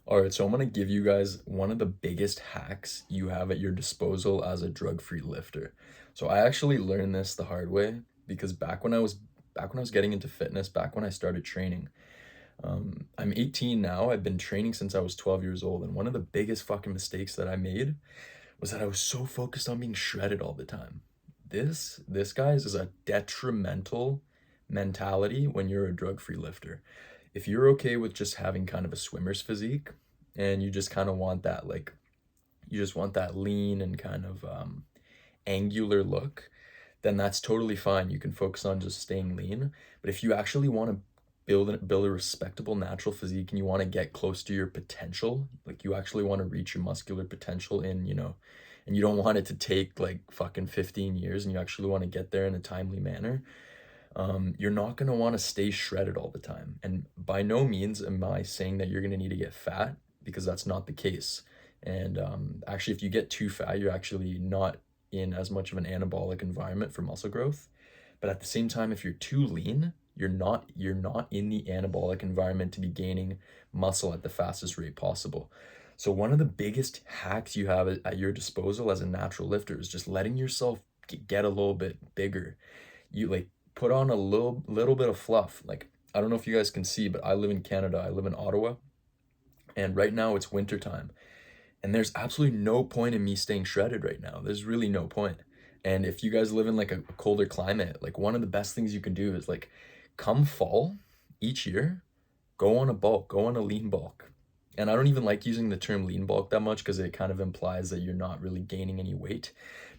All right, so I'm gonna give you guys one of the biggest hacks you have at your disposal as a drug-free lifter. So I actually learned this the hard way because back when I was getting into fitness, back when I started training, I'm 18 now. I've been training since I was 12 years old, and one of the biggest fucking mistakes that I made was that I was so focused on being shredded all the time. This guys is a detrimental mentality when you're a drug-free lifter. If you're okay with just having kind of a swimmer's physique and you just kind of want that like you just want that lean and kind of angular look, then that's totally fine. You can focus on just staying lean. But if you actually want to build a respectable natural physique and you want to get close to your potential, like you actually want to reach your muscular potential and you don't want it to take like fucking 15 years and you actually want to get there in a timely manner, you're not going to want to stay shredded all the time. And by no means am I saying that you're going to need to get fat because that's not the case. And actually, if you get too fat, you're actually not in as much of an anabolic environment for muscle growth. But at the same time, if you're too lean, you're not in the anabolic environment to be gaining muscle at the fastest rate possible. So one of the biggest hacks you have at your disposal as a natural lifter is just letting yourself get a little bit bigger. You like put on a little bit of fluff. Like I don't know if you guys can see, but I live in Canada. I live in Ottawa, and right now it's winter time. And there's absolutely no point in me staying shredded right now. There's really no point. And if you guys live in like a colder climate, like one of the best things you can do is like come fall each year, go on a bulk, go on a lean bulk. And I don't even like using the term lean bulk that much because it kind of implies that you're not really gaining any weight.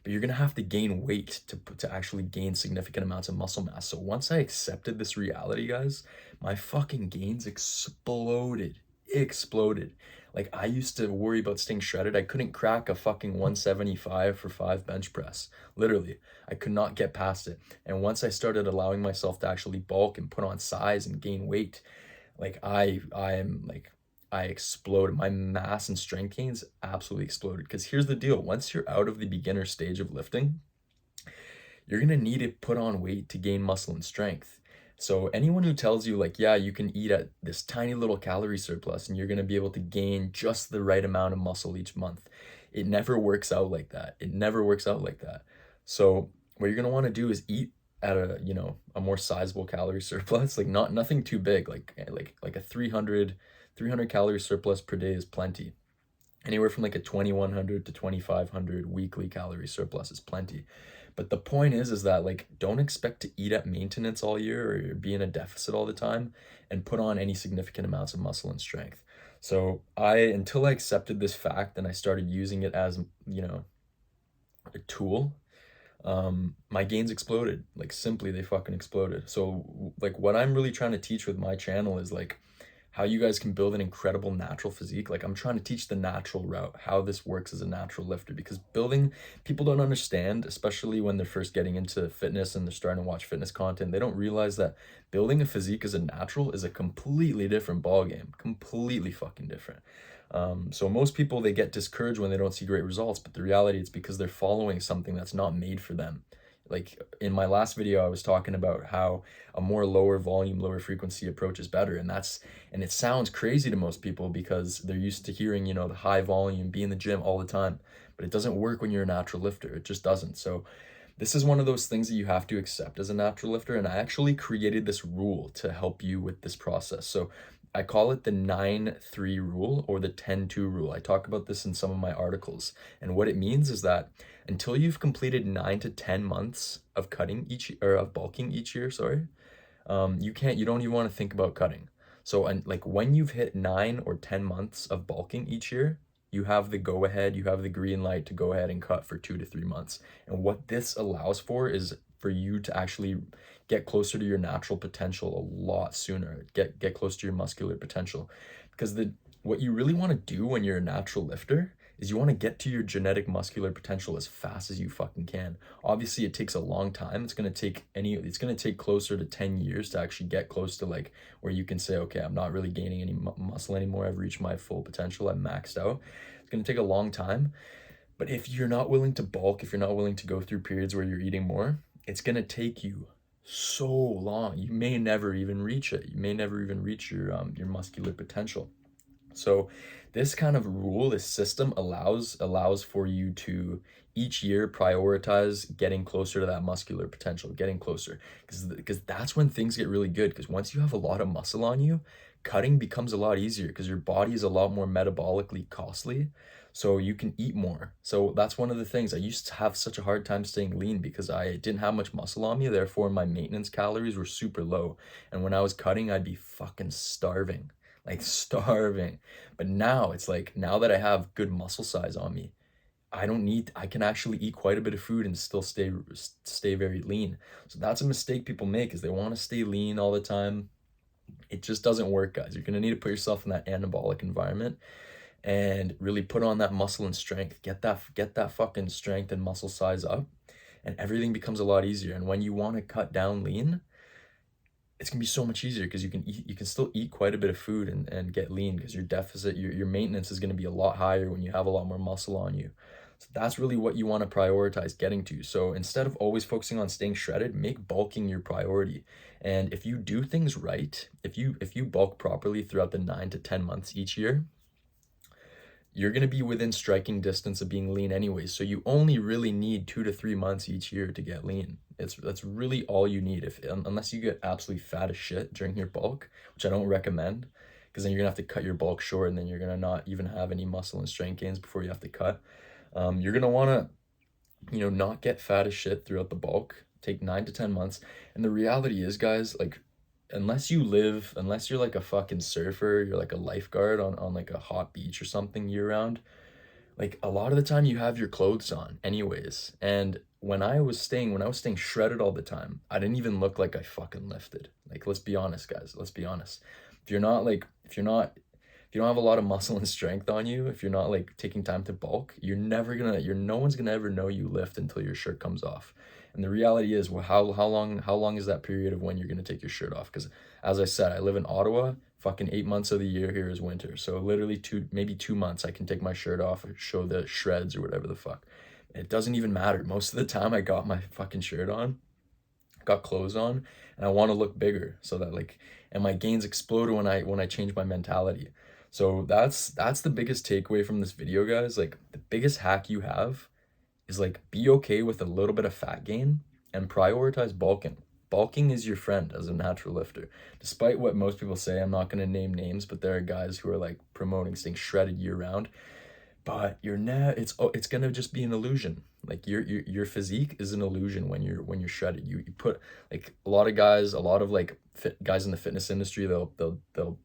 But you're gonna have to gain weight to actually gain significant amounts of muscle mass. So once I accepted this reality, guys, my fucking gains exploded. Exploded. Like I used to worry about staying shredded. I couldn't crack a fucking 175 for 5 bench press. Literally, I could not get past it. And once I started allowing myself to actually bulk and put on size and gain weight, like I exploded. My mass and strength gains absolutely exploded. Because here's the deal: once you're out of the beginner stage of lifting, you're gonna need to put on weight to gain muscle and strength. So anyone who tells you like, yeah, you can eat at this tiny little calorie surplus and you're gonna be able to gain just the right amount of muscle each month, it never works out like that. It never works out like that. So what you're gonna want to do is eat at a more sizable calorie surplus, like not nothing too big, like a 300 calorie surplus per day is plenty. Anywhere from like a 2100 to 2500 weekly calorie surplus is plenty. But the point is that like don't expect to eat at maintenance all year or be in a deficit all the time and put on any significant amounts of muscle and strength. So I until I accepted this fact and I started using it as, a tool, my gains exploded. Like simply they fucking exploded. So like what I'm really trying to teach with my channel is like how you guys can build an incredible natural physique. Like I'm trying to teach the natural route, how this works as a natural lifter, because building, people don't understand, especially when they're first getting into fitness and they're starting to watch fitness content. They don't realize that building a physique as a natural is a completely different ball game, completely fucking different. So most people, they get discouraged when they don't see great results, but the reality it's because they're following something that's not made for them. Like in my last video, I was talking about how a more lower volume, lower frequency approach is better. And it sounds crazy to most people because they're used to hearing, the high volume, be in the gym all the time. But it doesn't work when you're a natural lifter. It just doesn't. So this is one of those things that you have to accept as a natural lifter. And I actually created this rule to help you with this process. So I call it the 9-3 rule or the 10-2 rule. I talk about this in some of my articles. And what it means is that until you've completed 9 to 10 months of cutting each or of bulking each year, sorry, you don't even want to think about cutting. So, and like when you've hit 9 or 10 months of bulking each year, you have the go ahead, you have the green light to go ahead and cut for 2 to 3 months. And what this allows for is for you to actually get closer to your natural potential a lot sooner, get close to your muscular potential. Because what you really want to do when you're a natural lifter is you want to get to your genetic muscular potential as fast as you fucking can. Obviously, it takes a long time. It's going to take closer to 10 years to actually get close to like where you can say, okay, I'm not really gaining any muscle anymore. I've reached my full potential. I'm maxed out. It's going to take a long time. But if you're not willing to bulk, if you're not willing to go through periods where you're eating more, it's going to take you so long. You may never even reach it. You may never even reach your muscular potential. So this kind of rule, this system allows for you to each year prioritize getting closer to that muscular potential, getting closer. Because that's when things get really good. Because once you have a lot of muscle on you, cutting becomes a lot easier because your body is a lot more metabolically costly. So you can eat more. So that's one of the things. I used to have such a hard time staying lean because I didn't have much muscle on me. Therefore, my maintenance calories were super low. And when I was cutting, I'd be fucking starving, like starving. But now it's like, now that I have good muscle size on me, I can actually eat quite a bit of food and still stay very lean. So that's a mistake people make, is they want to stay lean all the time. It just doesn't work, guys. You're going to need to put yourself in that anabolic environment and really put on that muscle and strength. Get that fucking strength and muscle size up, and everything becomes a lot easier. And when you want to cut down lean, it's gonna be so much easier because you can still eat quite a bit of food and get lean, because your deficit, your maintenance is gonna be a lot higher when you have a lot more muscle on you. So that's really what you want to prioritize getting to. So instead of always focusing on staying shredded, make bulking your priority. And if you do things right, if you bulk properly throughout the 9 to 10 months each year, you're going to be within striking distance of being lean anyways. So you only really need 2 to 3 months each year to get lean. That's really all you need. Unless you get absolutely fat as shit during your bulk, which I don't recommend, because then you're gonna have to cut your bulk short, and then you're gonna not even have any muscle and strength gains before you have to cut. You're gonna wanna, not get fat as shit throughout the bulk. Take 9 to 10 months. And the reality is, guys, like, unless you're like a fucking surfer, you're like a lifeguard on like a hot beach or something year round, like a lot of the time you have your clothes on anyways. And when I was staying shredded all the time, I didn't even look like I fucking lifted. Like, let's be honest, guys. Let's be honest. If you don't have a lot of muscle and strength on you, if you're not like taking time to bulk, no one's gonna ever know you lift until your shirt comes off. And the reality is, well, how long is that period of when you're gonna take your shirt off? Because as I said, I live in Ottawa. Fucking 8 months of the year here is winter. So literally maybe 2 months, I can take my shirt off and show the shreds or whatever the fuck. It doesn't even matter. Most of the time, I got my fucking shirt on, got clothes on, and I want to look bigger, so that like, and my gains explode when I change my mentality. So that's the biggest takeaway from this video, guys. Like, the biggest hack you have is, like, be okay with a little bit of fat gain and prioritize bulking. Bulking is your friend as a natural lifter. Despite what most people say, I'm not going to name names, but there are guys who are like promoting staying shredded year round. But it's going to just be an illusion. Like, your physique is an illusion when you're shredded. You put, like, a lot of like fit guys in the fitness industry, they'll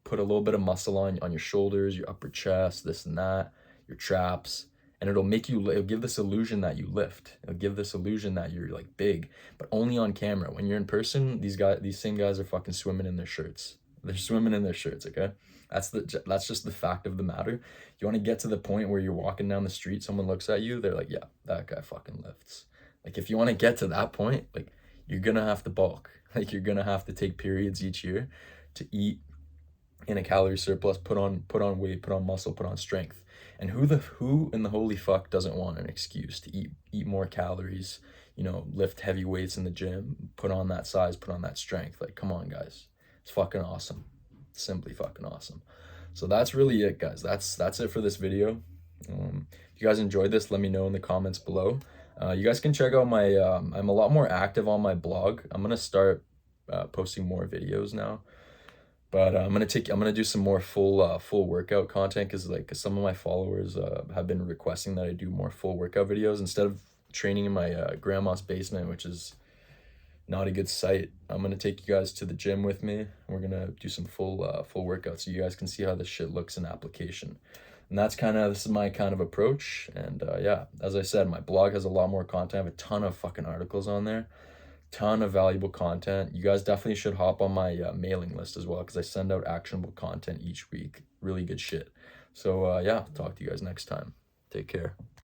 put a little bit of muscle on your shoulders, your upper chest, this and that, your traps, and it'll give this illusion that you lift. It'll give this illusion that you're like big, but only on camera. When you're in person, these same guys are fucking swimming in their shirts. They're swimming in their shirts, okay? That's just the fact of the matter. You want to get to the point where you're walking down the street, someone looks at you, they're like, yeah, that guy fucking lifts. Like, if you want to get to that point, like, you're gonna have to bulk. Like, you're gonna have to take periods each year to eat in a calorie surplus, put on weight, put on muscle, put on strength. And who in the holy fuck doesn't want an excuse to eat more calories, lift heavy weights in the gym, put on that size, put on that strength. Like, come on, guys. It's fucking awesome. Simply fucking awesome. So that's really it, guys. That's it for this video. If you guys enjoyed this, let me know in the comments below. You guys can check out my I'm a lot more active on my blog. I'm gonna start posting more videos now. But I'm gonna do some more full workout content, because like some of my followers have been requesting that I do more full workout videos instead of training in my grandma's basement, which is not a good sight. I'm gonna take you guys to the gym with me. We're gonna do some full workouts so you guys can see how this shit looks in application. And this is my kind of approach. And yeah, as I said, my blog has a lot more content. I have a ton of fucking articles on there, ton of valuable content. You guys definitely should hop on my mailing list as well, because I send out actionable content each week. Really good shit. So yeah, talk to you guys next time. Take care.